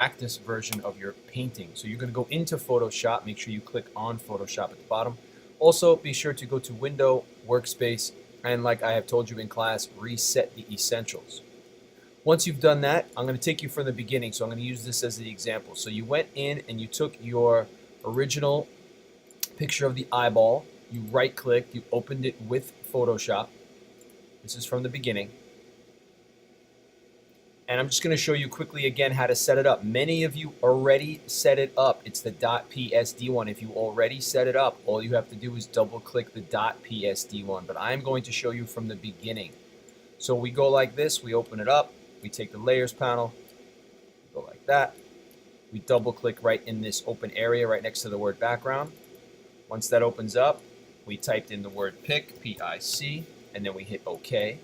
practice version of your painting. So you're going to go into Photoshop. Make sure you click on Photoshop at the bottom. Also, be sure to go to Window, Workspace, and like I have told you in class, reset the essentials. Once you've done that, I'm going to take you from the beginning. So I'm going to use this as the example. So you went in and you took your original picture of the eyeball. You right-clicked. You opened it with Photoshop. This is from the beginning. And I'm just going to show you quickly again how to set it up. Many of you already set it up. It's the .psd one. If you already set it up, all you have to do is double-click the .psd one. But I'm going to show you from the beginning. So we go like this. We open it up. We take the Layers panel. Go like that. We double-click right in this open area right next to the word background. Once that opens up, we typed in the word pic, P-I-C, and then we hit OK.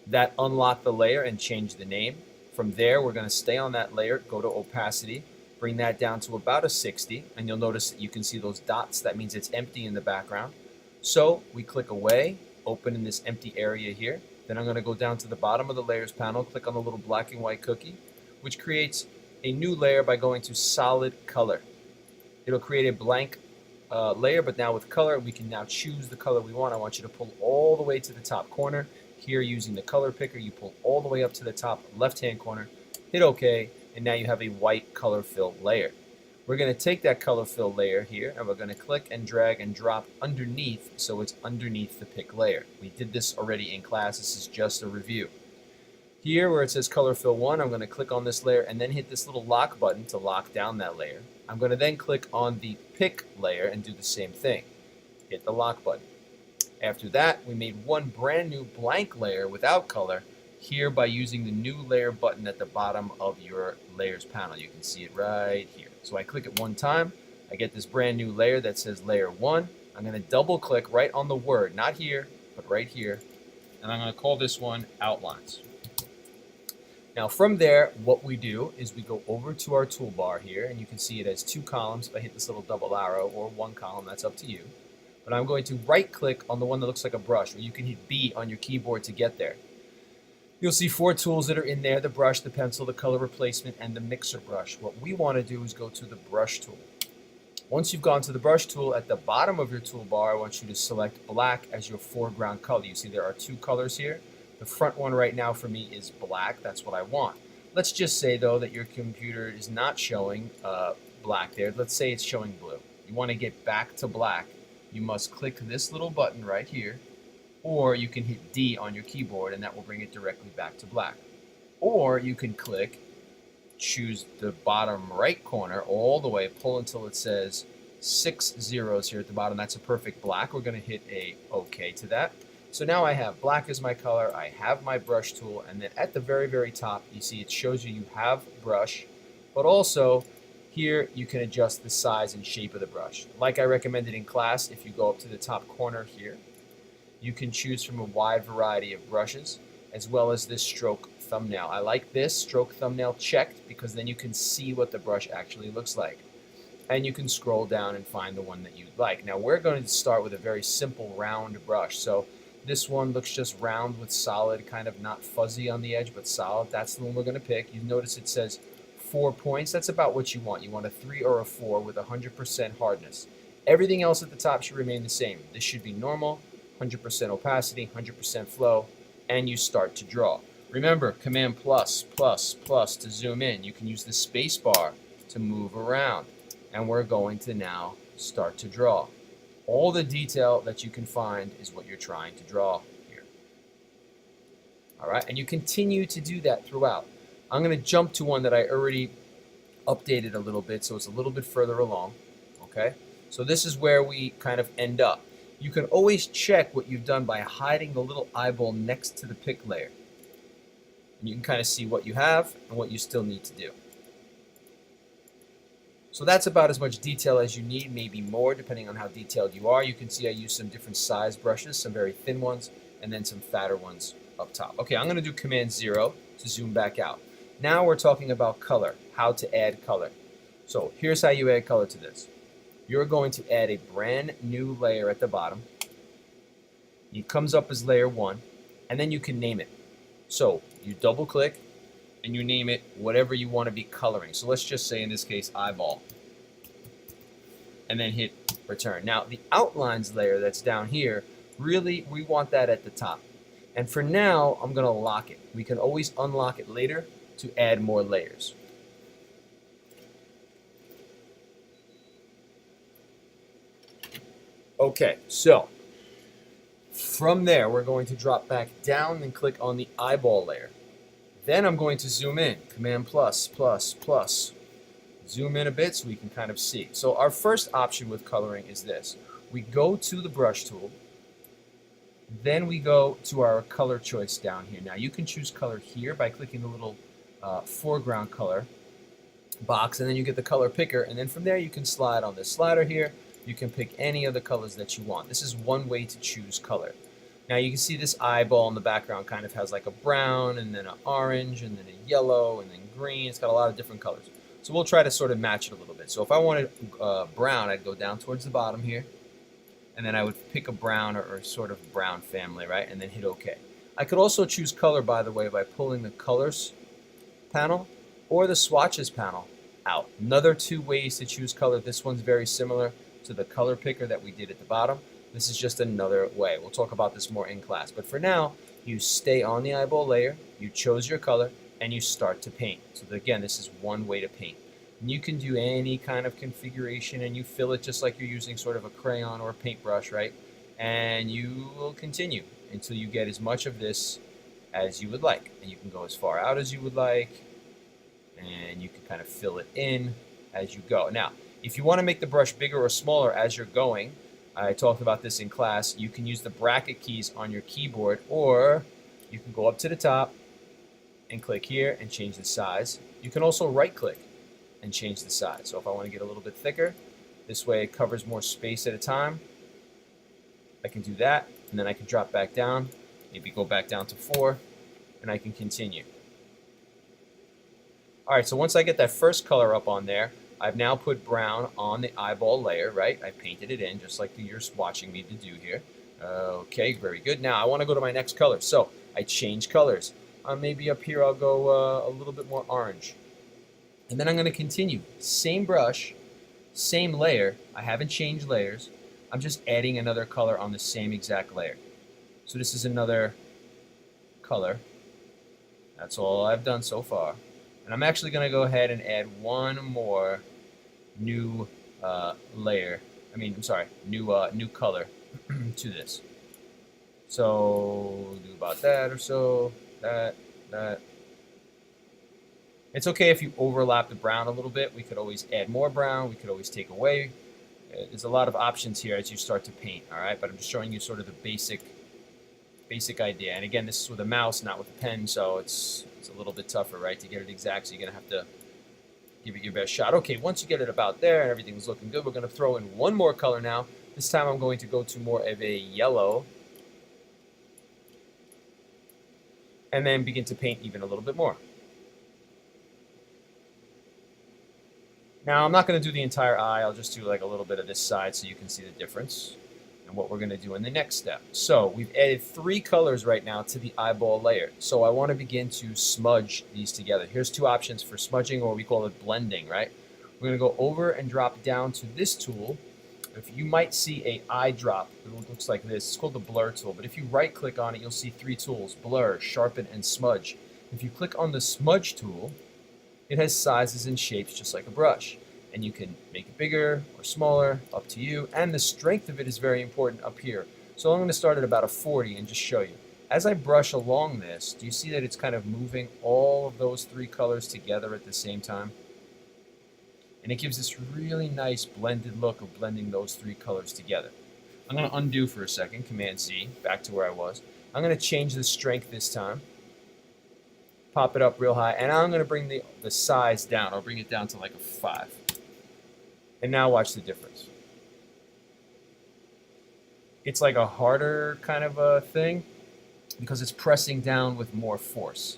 That unlocked the layer and changed the name. From there, we're going to stay on that layer, go to opacity, bring that down to about a 60, and you'll notice that you can see those dots. That means it's empty in the background. So we click away, open in this empty area here. Then I'm going to go down to the bottom of the Layers panel, click on the little black and white cookie, which creates a new layer by going to Solid Color. It'll create a blank layer, but now with color, we can now choose the color we want. I want you to pull all the way to the top corner. Here, using the color picker, you pull all the way up to the top left-hand corner, hit OK, and now you have a white color fill layer. We're going to take that color fill layer here, and we're going to click and drag and drop underneath, so it's underneath the pick layer. We did this already in class. This is just a review. Here, where it says color fill 1, I'm going to click on this layer and then hit this little lock button to lock down that layer. I'm going to then click on the pick layer and do the same thing. Hit the lock button. After that, we made one brand new blank layer without color here by using the new layer button at the bottom of your Layers panel. You can see it right here. So I click it one time. I get this brand new layer that says layer 1. I'm going to double click right on the word, not here, but right here. And I'm going to call this one Outlines. Now from there, what we do is we go over to our toolbar here, and you can see it has 2 columns. If I hit this little double arrow, or 1 column, that's up to you. But I'm going to right-click on the one that looks like a brush, or you can hit B on your keyboard to get there. You'll see 4 tools that are in there: the brush, the pencil, the color replacement, and the mixer brush. What we want to do is go to the brush tool. Once you've gone to the brush tool, at the bottom of your toolbar, I want you to select black as your foreground color. You see there are 2 colors here. The front one right now for me is black. That's what I want. Let's just say, though, that your computer is not showing black there. Let's say it's showing blue. You want to get back to black. You must click this little button right here, or you can hit D on your keyboard, and that will bring it directly back to black. Or you can click, choose the bottom right corner all the way, pull until it says 6 zeros here at the bottom. That's a perfect black. We're going to hit a OK to that. So now I have black as my color. I have my brush tool, and then at the very, very top, you see it shows you have brush, but also here you can adjust the size and shape of the brush. Like I recommended in class, if you go up to the top corner here, you can choose from a wide variety of brushes, as well as this stroke thumbnail. I like this stroke thumbnail checked because then you can see what the brush actually looks like. And you can scroll down and find the one that you like. Now we're going to start with a very simple round brush. So this one looks just round with solid, kind of not fuzzy on the edge, but solid. That's the one we're going to pick. You notice it says 4 points. That's about what you want. You want a 3 or a 4 with 100% hardness. Everything else at the top should remain the same. This should be normal, 100% opacity, 100% flow, and you start to draw. Remember, Command plus, plus, plus to zoom in. You can use the space bar to move around. And we're going to now start to draw. All the detail that you can find is what you're trying to draw here. All right, and you continue to do that throughout. I'm going to jump to one that I already updated a little bit, so it's a little bit further along. Okay, so this is where we kind of end up. You can always check what you've done by hiding the little eyeball next to the pick layer. And you can kind of see what you have and what you still need to do. So that's about as much detail as you need, maybe more depending on how detailed you are. You can see I use some different size brushes, some very thin ones, and then some fatter ones up top. Okay, I'm going to do Command 0 to zoom back out. Now we're talking about color, how to add color. So here's how you add color to this. You're going to add a brand new layer at the bottom. It comes up as layer 1, and then you can name it. So you double click, and you name it whatever you want to be coloring. So let's just say in this case eyeball, and then hit return. Now the outlines layer that's down here, really we want that at the top. And for now, I'm going to lock it. We can always unlock it later to add more layers. Okay, so from there, we're going to drop back down and click on the eyeball layer. Then I'm going to zoom in, Command plus, plus, plus. Zoom in a bit so we can kind of see. So our first option with coloring is this. We go to the brush tool, then we go to our color choice down here. Now you can choose color here by clicking the little foreground color box, and then you get the color picker, and then from there you can slide on this slider here. You can pick any of the colors that you want. This is one way to choose color. Now you can see this eyeball in the background kind of has like a brown, and then an orange, and then a yellow, and then green. It's got a lot of different colors. So we'll try to sort of match it a little bit. So if I wanted brown, I'd go down towards the bottom here, and then I would pick a brown or sort of brown family, right? And then hit OK. I could also choose color, by the way, by pulling the colors panel or the swatches panel out. Another two ways to choose color. This one's very similar to the color picker that we did at the bottom. This is just another way. We'll talk about this more in class. But for now, you stay on the eyeball layer, you chose your color, and you start to paint. So again, this is one way to paint. And you can do any kind of configuration, and you fill it just like you're using sort of a crayon or a paintbrush, right? And you will continue until you get as much of this as you would like. And you can go as far out as you would like, and you can kind of fill it in as you go. Now, if you want to make the brush bigger or smaller as you're going, I talked about this in class, you can use the bracket keys on your keyboard, or you can go up to the top and click here and change the size. You can also right click and change the size. So if I want to get a little bit thicker, this way it covers more space at a time, I can do that, and then I can drop back down, maybe go back down to 4, and I can continue. Alright, so once I get that first color up on there, I've now put brown on the eyeball layer, right? I painted it in just like you're watching me to do here. Okay, very good. Now I want to go to my next color. So I change colors. Maybe up here I'll go a little bit more orange. And then I'm going to continue. Same brush, same layer. I haven't changed layers. I'm just adding another color on the same exact layer. So this is another color. That's all I've done so far. And I'm actually going to go ahead and add one more new layer. New color to this. So do about that or so. That. It's okay if you overlap the brown a little bit. We could always add more brown. We could always take away. There's a lot of options here as you start to paint. All right, but I'm just showing you sort of the basic idea. And again, this is with a mouse, not with a pen, so it's a little bit tougher, right, to get it exact. So you're gonna have to give it your best shot. Okay, once you get it about there and everything's looking good, we're gonna throw in one more color now. This time I'm going to go to more of a yellow, and then begin to paint even a little bit more. Now, I'm not going to do the entire eye. I'll just do like a little bit of this side so you can see the difference and what we're going to do in the next step. So we've added 3 colors right now to the eyeball layer. So I want to begin to smudge these together. Here's 2 options for smudging, or we call it blending, right? We're going to go over and drop down to this tool. If you might see a eye drop, it looks like this. It's called the blur tool. But if you right click on it, you'll see 3 tools: blur, sharpen, and smudge. If you click on the smudge tool, it has sizes and shapes just like a brush, and you can make it bigger or smaller, up to you, and the strength of it is very important up here. So I'm going to start at about a 40 and just show you. As I brush along this, do you see that it's kind of moving all of those 3 colors together at the same time? And it gives this really nice blended look of blending those 3 colors together. I'm going to undo for a second, Command Z, back to where I was. I'm going to change the strength this time. Pop it up real high, and I'm going to bring the size down. I'll bring it down to like a 5. And now watch the difference. It's like a harder kind of a thing because it's pressing down with more force.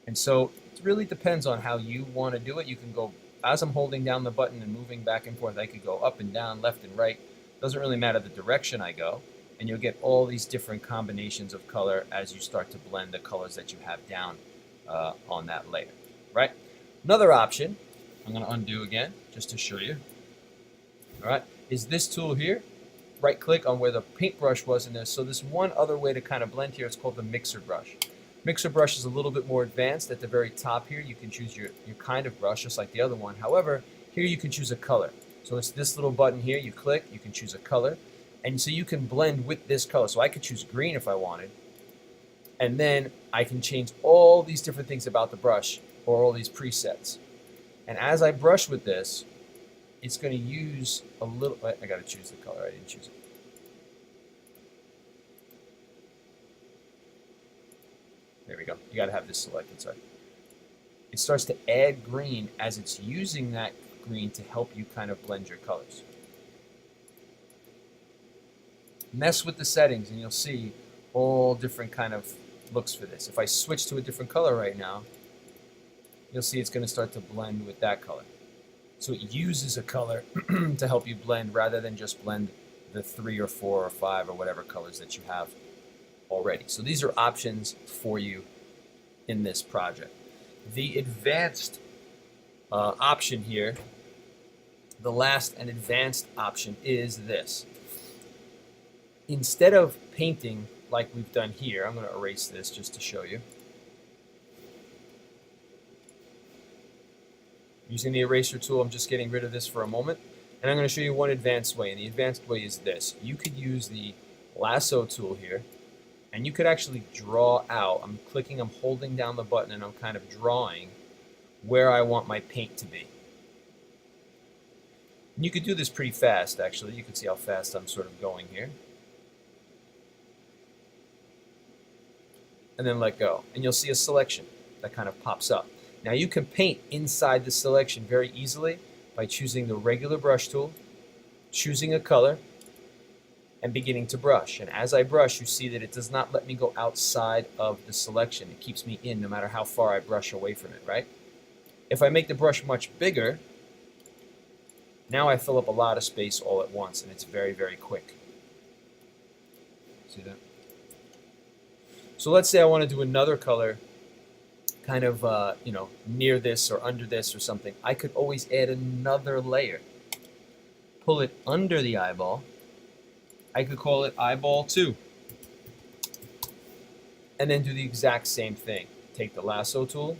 And so it really depends on how you want to do it. You can go, as I'm holding down the button and moving back and forth, I could go up and down, left and right. Doesn't really matter the direction I go. And you'll get all these different combinations of color as you start to blend the colors that you have down on that layer, right? Another option, I'm going to undo again just to show you, all right, is this tool here. Right click on where the paintbrush was in there. So there's one other way to kind of blend here. It's called the mixer brush. Mixer brush is a little bit more advanced. At the very top here, you can choose your kind of brush, just like the other one. However, here you can choose a color. So it's this little button here. You click, you can choose a color. And so you can blend with this color. So I could choose green if I wanted. And then I can change all these different things about the brush or all these presets. And as I brush with this, it's going to use a little, I got to choose the color. I didn't choose it. There we go. You got to have this selected. Sorry. It starts to add green as it's using that green to help you kind of blend your colors. Mess with the settings and you'll see all different kind of looks for this. If I switch to a different color right now, you'll see it's going to start to blend with that color. So it uses a color to help you blend rather than just blend the 3 or 4 or 5 or whatever colors that you have already. So these are options for you in this project. The advanced option here, the last and advanced option is this. Instead of painting like we've done here, I'm going to erase this just to show you. Using the eraser tool, I'm just getting rid of this for a moment. And I'm going to show you one advanced way. And the advanced way is this. You could use the lasso tool here. And you could actually draw out. I'm clicking, I'm holding down the button, and I'm kind of drawing where I want my paint to be. And you could do this pretty fast, actually. You can see how fast I'm sort of going here. And then let go. And you'll see a selection that kind of pops up. Now you can paint inside the selection very easily by choosing the regular brush tool, choosing a color, and beginning to brush. And as I brush, you see that it does not let me go outside of the selection. It keeps me in no matter how far I brush away from it, right? If I make the brush much bigger, now I fill up a lot of space all at once, and it's very, very quick. See that? So let's say I want to do another color kind of, near this or under this or something. I could always add another layer. Pull it under the eyeball. I could call it eyeball 2. And then do the exact same thing. Take the lasso tool,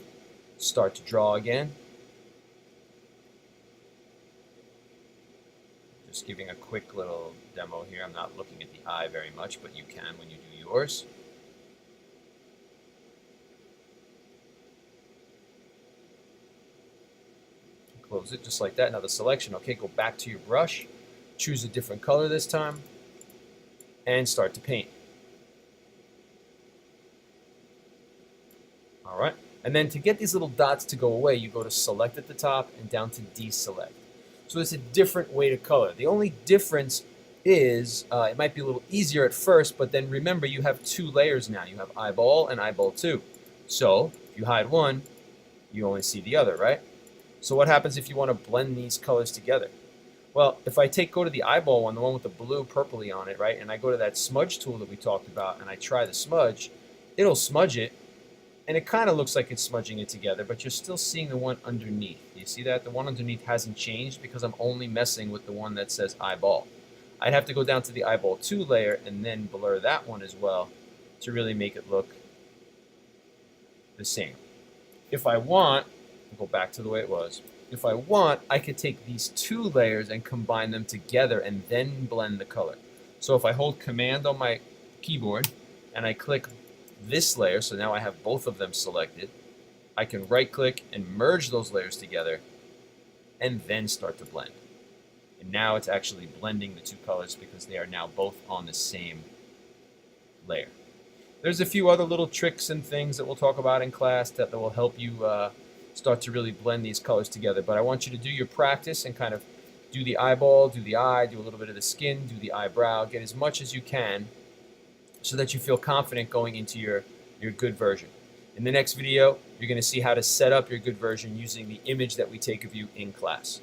start to draw again. Just giving a quick little demo here. I'm not looking at the eye very much, but you can when you do yours. Close it just like that. Now the selection, okay, go back to your brush, choose a different color this time, and start to paint. All right, and then to get these little dots to go away, you go to select at the top and down to deselect. So it's a different way to color. The only difference is it might be a little easier at first, but then remember you have 2 layers now. You have eyeball and eyeball 2. So if you hide one, you only see the other, right? So what happens if you want to blend these colors together? Well, if I go to the eyeball one, the one with the blue purpley on it, right, and I go to that smudge tool that we talked about, and I try the smudge, it'll smudge it, and it kind of looks like it's smudging it together, but you're still seeing the one underneath. Do you see that? The one underneath hasn't changed because I'm only messing with the one that says eyeball. I'd have to go down to the eyeball 2 layer and then blur that one as well to really make it look the same. If I want, I'll go back to the way it was. If I want, I could take these 2 layers and combine them together and then blend the color. So if I hold Command on my keyboard and I click this layer, so now I have both of them selected, I can right-click and merge those layers together and then start to blend. And now it's actually blending the 2 colors because they are now both on the same layer. There's a few other little tricks and things that we'll talk about in class that will help you start to really blend these colors together. But I want you to do your practice and kind of do the eyeball, do the eye, do a little bit of the skin, do the eyebrow, get as much as you can so that you feel confident going into your good version. In the next video, you're going to see how to set up your good version using the image that we take of you in class.